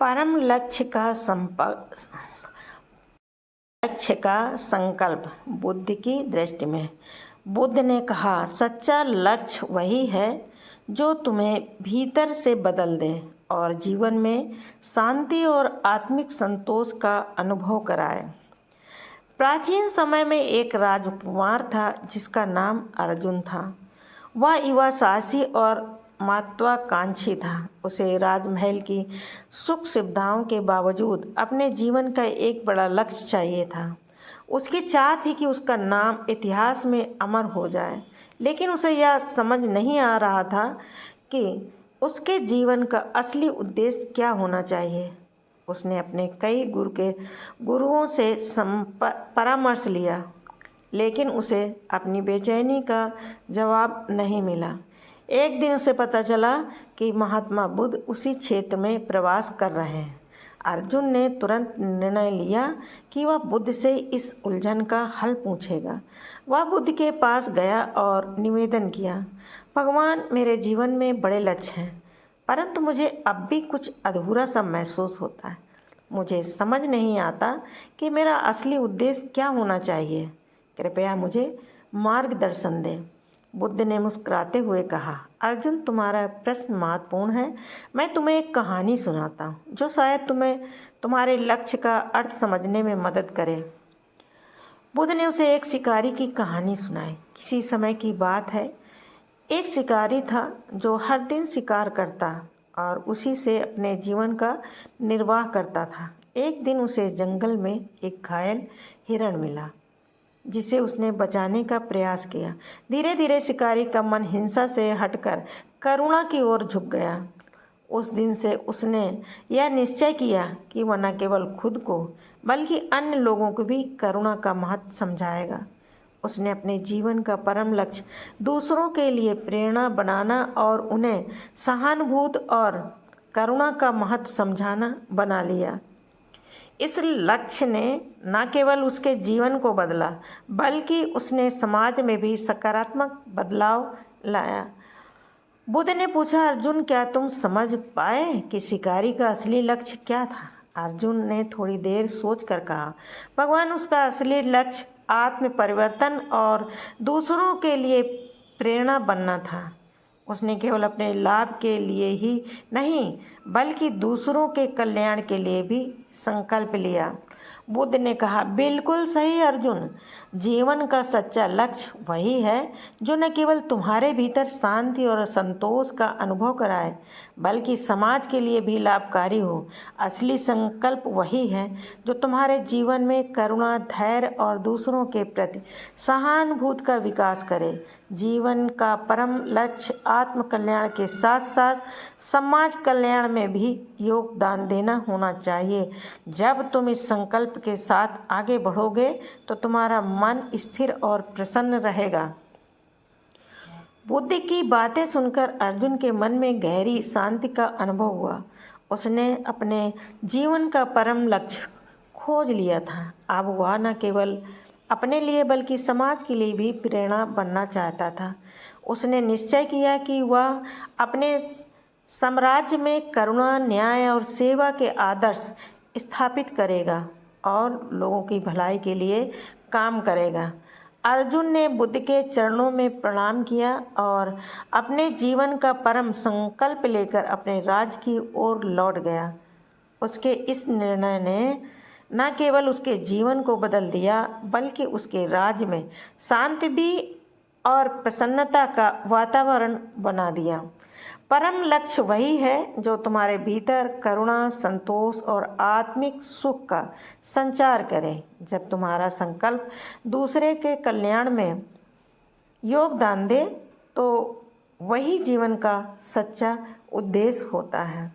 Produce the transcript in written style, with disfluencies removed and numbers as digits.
परम लक्ष्य का संकल्प बुद्ध की दृष्टि में। बुद्ध ने कहा, सच्चा लक्ष्य वही है जो तुम्हें भीतर से बदल दे और जीवन में शांति और आत्मिक संतोष का अनुभव कराए। प्राचीन समय में एक राजकुमार था जिसका नाम अर्जुन था। वह युवा साहसी और महत्वाकांक्षी था। उसे राजमहल की सुख सुविधाओं के बावजूद अपने जीवन का एक बड़ा लक्ष्य चाहिए था। उसकी चाह थी कि उसका नाम इतिहास में अमर हो जाए, लेकिन उसे यह समझ नहीं आ रहा था कि उसके जीवन का असली उद्देश्य क्या होना चाहिए। उसने अपने कई गुरुओं से परामर्श लिया, लेकिन उसे अपनी बेचैनी का जवाब नहीं मिला। एक दिन उसे पता चला कि महात्मा बुद्ध उसी क्षेत्र में प्रवास कर रहे हैं। अर्जुन ने तुरंत निर्णय लिया कि वह बुद्ध से इस उलझन का हल पूछेगा। वह बुद्ध के पास गया और निवेदन किया, भगवान, मेरे जीवन में बड़े लक्ष्य हैं, परंतु मुझे अब भी कुछ अधूरा सा महसूस होता है। मुझे समझ नहीं आता कि मेरा असली उद्देश्य क्या होना चाहिए। कृपया मुझे मार्गदर्शन दें। बुद्ध ने मुस्कुराते हुए कहा, अर्जुन, तुम्हारा प्रश्न महत्वपूर्ण है। मैं तुम्हें एक कहानी सुनाता हूँ जो शायद तुम्हें तुम्हारे लक्ष्य का अर्थ समझने में मदद करे। बुद्ध ने उसे एक शिकारी की कहानी सुनाई। किसी समय की बात है, एक शिकारी था जो हर दिन शिकार करता और उसी से अपने जीवन का निर्वाह करता था। एक दिन उसे जंगल में एक घायल हिरण मिला जिसे उसने बचाने का प्रयास किया। धीरे धीरे शिकारी का मन हिंसा से हटकर करुणा की ओर झुक गया। उस दिन से उसने यह निश्चय किया कि वह न केवल खुद को बल्कि अन्य लोगों को भी करुणा का महत्व समझाएगा। उसने अपने जीवन का परम लक्ष्य दूसरों के लिए प्रेरणा बनाना और उन्हें सहानुभूति और करुणा का महत्व समझाना बना लिया। इस लक्ष्य ने न केवल उसके जीवन को बदला, बल्कि उसने समाज में भी सकारात्मक बदलाव लाया। बुद्ध ने पूछा, अर्जुन, क्या तुम समझ पाए कि शिकारी का असली लक्ष्य क्या था? अर्जुन ने थोड़ी देर सोचकर कहा, भगवान, उसका असली लक्ष्य आत्म परिवर्तन और दूसरों के लिए प्रेरणा बनना था। उसने केवल अपने लाभ के लिए ही नहीं, बल्कि दूसरों के कल्याण के लिए भी संकल्प लिया। बुद्ध ने कहा, बिल्कुल सही अर्जुन, जीवन का सच्चा लक्ष्य वही है जो न केवल तुम्हारे भीतर शांति और संतोष का अनुभव कराए, बल्कि समाज के लिए भी लाभकारी हो। असली संकल्प वही है जो तुम्हारे जीवन में करुणा, धैर्य और दूसरों के प्रति सहानुभूति का विकास करे। जीवन का परम लक्ष्य आत्म कल्याण के साथ साथ समाज कल्याण में भी योगदान देना होना चाहिए। जब तुम इस संकल्प के साथ आगे बढ़ोगे तो तुम्हारा मन स्थिर और प्रसन्न रहेगा। बुद्ध की बातें सुनकर अर्जुन के मन में गहरी शांति का अनुभव हुआ। उसने अपने जीवन का परम लक्ष्य खोज लिया था। अब वह न केवल अपने लिए बल्कि समाज के लिए भी प्रेरणा बनना चाहता था। उसने निश्चय किया कि वह अपने साम्राज्य में करुणा, न्याय और सेवा के आदर्श स्थापित करेगा और लोगों की भलाई के लिए काम करेगा। अर्जुन ने बुद्ध के चरणों में प्रणाम किया और अपने जीवन का परम संकल्प लेकर अपने राज्य की ओर लौट गया। उसके इस निर्णय ने न केवल उसके जीवन को बदल दिया, बल्कि उसके राज्य में शांति भी और प्रसन्नता का वातावरण बना दिया। परम लक्ष्य वही है जो तुम्हारे भीतर करुणा, संतोष और आत्मिक सुख का संचार करे। जब तुम्हारा संकल्प दूसरे के कल्याण में योगदान दे तो वही जीवन का सच्चा उद्देश्य होता है।